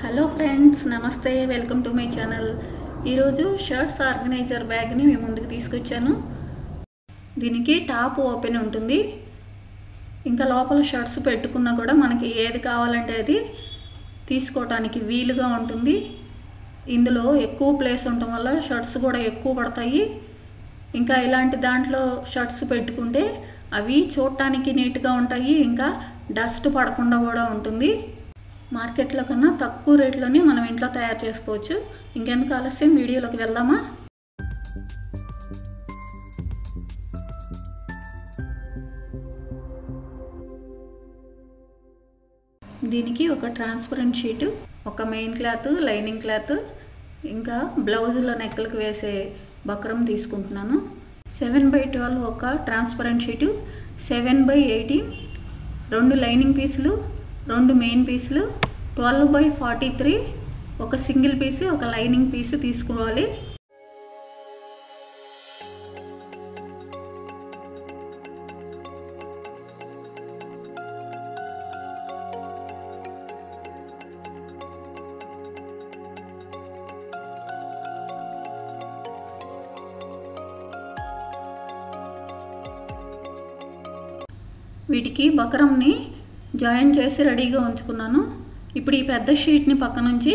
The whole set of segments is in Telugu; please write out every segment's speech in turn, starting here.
హలో ఫ్రెండ్స్, నమస్తే. Welcome to my channel. ఈరోజు షర్ట్స్ ఆర్గనైజర్ బ్యాగ్ని మీ ముందుకు తీసుకొచ్చాను. దీనికి టాప్ ఓపెన్ ఉంటుంది. ఇంకా లోపల షర్ట్స్ పెట్టుకున్నా కూడా మనకి ఏది కావాలంటే అది తీసుకోవటానికి వీలుగా ఉంటుంది. ఇందులో ఎక్కువ ప్లేస్ ఉండటం వల్ల షర్ట్స్ కూడా ఎక్కువ పడతాయి. ఇంకా ఇలాంటి దాంట్లో షర్ట్స్ పెట్టుకుంటే అవి చూడటానికి నీట్గా ఉంటాయి. ఇంకా డస్ట్ పడకుండా కూడా ఉంటుంది. మార్కెట్లో కన్నా తక్కువ రేట్లోనే మనం ఇంట్లో తయారు చేసుకోవచ్చు. ఇంకెందుకు ఆలస్యం, వీడియోలోకి వెళ్దామా? దీనికి ఒక ట్రాన్స్పరెంట్ షీటు, ఒక మెయిన్ క్లాత్, లైనింగ్ క్లాత్, ఇంకా బ్లౌజులో నెక్కలకు వేసే బక్రం తీసుకుంటున్నాను. 7x12 ఒక ట్రాన్స్పరెంట్ షీటు, 7x18 రెండు లైనింగ్ పీసులు, రెండు మెయిన్ పీసులు, 12x43 ఒక సింగిల్ పీసు, ఒక లైనింగ్ పీసు తీసుకోవాలి. వీటికి బకరంని జాయిన్ చేసి రెడీగా ఉంచుకున్నాను. ఇప్పుడు ఈ పెద్ద షీట్ని పక్క నుంచి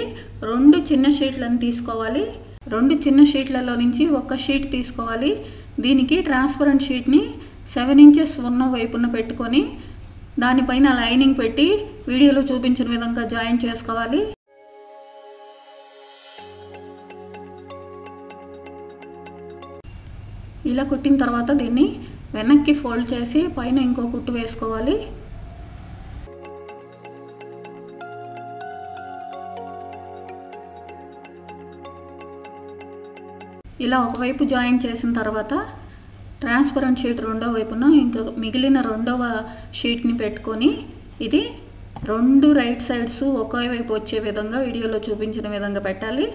రెండు చిన్న షీట్లను తీసుకోవాలి. రెండు చిన్న షీట్లలో నుంచి ఒక షీట్ తీసుకోవాలి. దీనికి ట్రాన్స్పరెంట్ షీట్ని 7 ఇంచెస్ ఉన్న వైపున పెట్టుకొని దానిపైన లైనింగ్ పెట్టి వీడియోలో చూపించిన విధంగా జాయిన్ చేసుకోవాలి. ఇలా కుట్టిన తర్వాత దీన్ని వెనక్కి ఫోల్డ్ చేసి పైన ఇంకో కుట్టు వేసుకోవాలి. ఇలా ఒకవైపు జాయిన్ చేసిన తర్వాత ట్రాన్స్పరెంట్ షీట్ రెండో వైపున ఇంకా మిగిలిన రెండవ షీట్ని పెట్టుకొని ఇది రెండు రైట్ సైడ్స్ ఒకే వైపు వచ్చే విధంగా వీడియోలో చూపించిన విధంగా పెట్టాలి.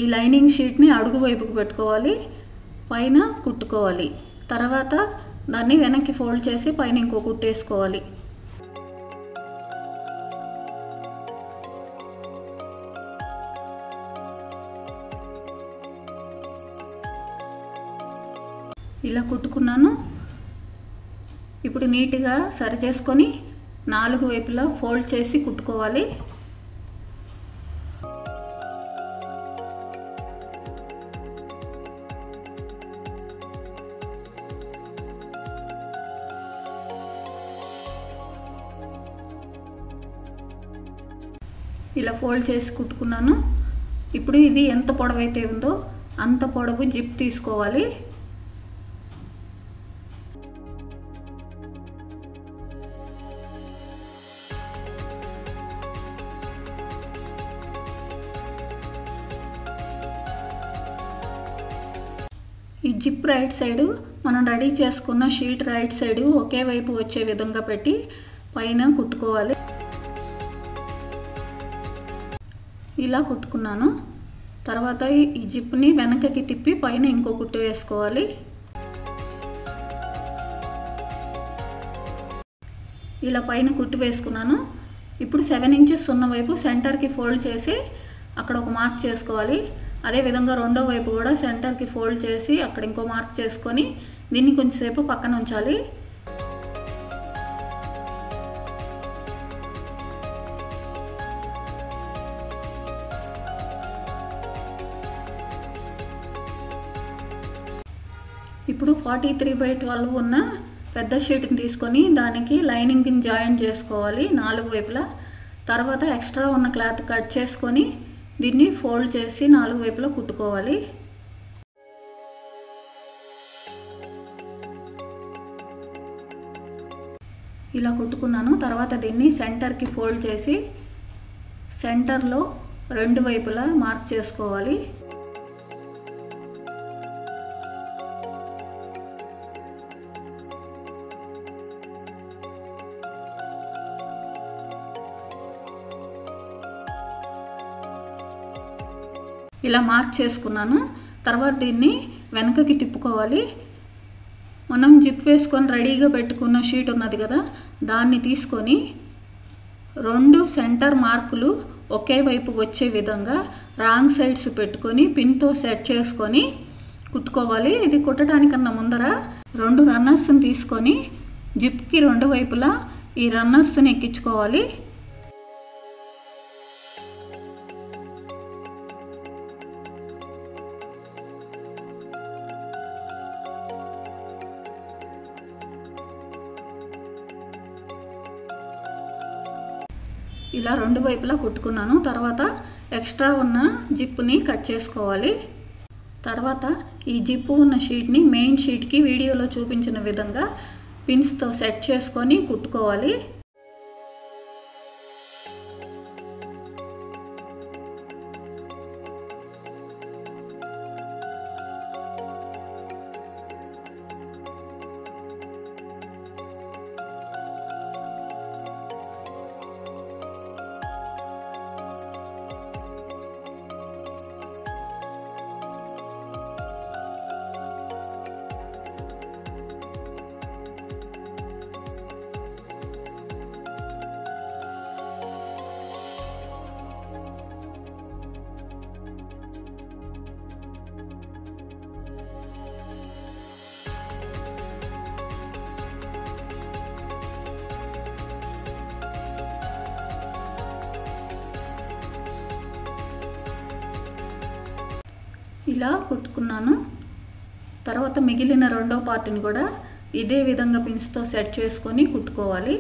ఈ లైనింగ్ షీట్ని అడుగు వైపుకు పెట్టుకోవాలి, పైన కుట్టుకోవాలి. తర్వాత దాన్ని వెనక్కి ఫోల్డ్ చేసి పైన ఇంకో కుట్టు వేసుకోవాలి. ఇలా కుట్టుకున్నాను. ఇప్పుడు నీట్గా సరి చేసుకొని 4 వైపులా ఫోల్డ్ చేసి కుట్టుకోవాలి. ఇలా ఫోల్డ్ చేసి కుట్టుకున్నాను. ఇప్పుడు ఇది ఎంత పొడవైతే ఉందో అంత పొడవు జిప్ తీసుకోవాలి. ఈ జిప్ రైట్ సైడు మనం రెడీ చేసుకున్న షీట్ రైట్ సైడు ఒకే వైపు వచ్చే విధంగా పెట్టి పైన కుట్టుకోవాలి. ఇలా కుట్టుకున్నాను. తర్వాత ఈ జిప్ని వెనకకి తిప్పి పైన ఇంకో కుట్టు వేసుకోవాలి. ఇలా పైన కుట్టు వేసుకున్నాను. ఇప్పుడు 7 ఇంచెస్ ఉన్న వైపు సెంటర్కి ఫోల్డ్ చేసి అక్కడ ఒక మార్క్ చేసుకోవాలి. అదేవిధంగా రెండో వైపు కూడా సెంటర్కి ఫోల్డ్ చేసి అక్కడ ఇంకో మార్క్ చేసుకొని దీన్ని కొంచెంసేపు పక్కన ఉంచాలి. ఇప్పుడు 43x12 ఉన్న పెద్ద షీట్ని తీసుకొని దానికి లైనింగ్ని జాయిన్ చేసుకోవాలి 4 వైపులా. తర్వాత ఎక్స్ట్రా ఉన్న క్లాత్ కట్ చేసుకొని దీన్ని ఫోల్డ్ చేసి 4 వైపులా కుట్టుకోవాలి. ఇలా కుట్టుకున్నాను. తర్వాత దీన్ని సెంటర్కి ఫోల్డ్ చేసి సెంటర్లో రెండు వైపులా మార్క్ చేసుకోవాలి. ఇలా మార్క్ చేసుకున్నాను. తర్వాత దీన్ని వెనకకి తిప్పుకోవాలి. మనం జిప్ వేసుకొని రెడీగా పెట్టుకున్న షీట్ ఉన్నది కదా, దాన్ని తీసుకొని 2 సెంటర్ మార్కులు ఒకే వైపు వచ్చే విధంగా రాంగ్ సైడ్స్ పెట్టుకొని పిన్తో సెట్ చేసుకొని కుట్టుకోవాలి. ఇది కుట్టడానికన్నా ముందర 2 రన్నర్స్ని తీసుకొని జిప్కి 2 వైపులా ఈ రన్నర్స్ని ఎక్కించుకోవాలి. ఇలా 2 వైపులా కుట్టుకున్నాను. తర్వాత ఎక్స్ట్రా ఉన్న జిప్ని కట్ చేసుకోవాలి. తర్వాత ఈ జిప్పు ఉన్న షీట్ని మెయిన్ షీట్కి వీడియోలో చూపించిన విధంగా పిన్స్తో సెట్ చేసుకొని కుట్టుకోవాలి. ఇలా కుట్టుకున్నాను. తర్వాత మిగిలిన రెండో పార్ట్ని కూడా ఇదే విధంగా పిన్స్తో సెట్ చేసుకొని కుట్టుకోవాలి.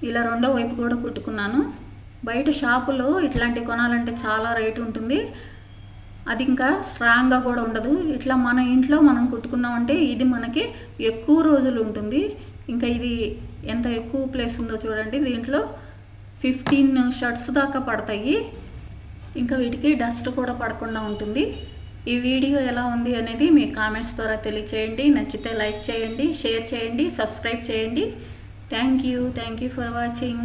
ఇలా రెండో వైపు కూడా కుట్టుకున్నాను. బయట షాపులో ఇట్లాంటి కొనాలంటే చాలా రేటు ఉంటుంది. అది ఇంకా స్ట్రాంగ్గా కూడా ఉండదు. ఇట్లా మన ఇంట్లో మనం కుట్టుకున్నామంటే ఇది మనకి ఎక్కువ రోజులు ఉంటుంది. ఇంకా ఇది ఎంత ఎక్కువ ప్లేస్ ఉందో చూడండి. దీంట్లో 15 షర్ట్స్ దాకా పడతాయి. ఇంకా వీటికి డస్ట్ కూడా పడకుండా ఉంటుంది. ఈ వీడియో ఎలా ఉంది అనేది మీ కామెంట్స్ ద్వారా తెలియచేయండి. నచ్చితే లైక్ చేయండి, షేర్ చేయండి, సబ్స్క్రైబ్ చేయండి. Thank you for watching.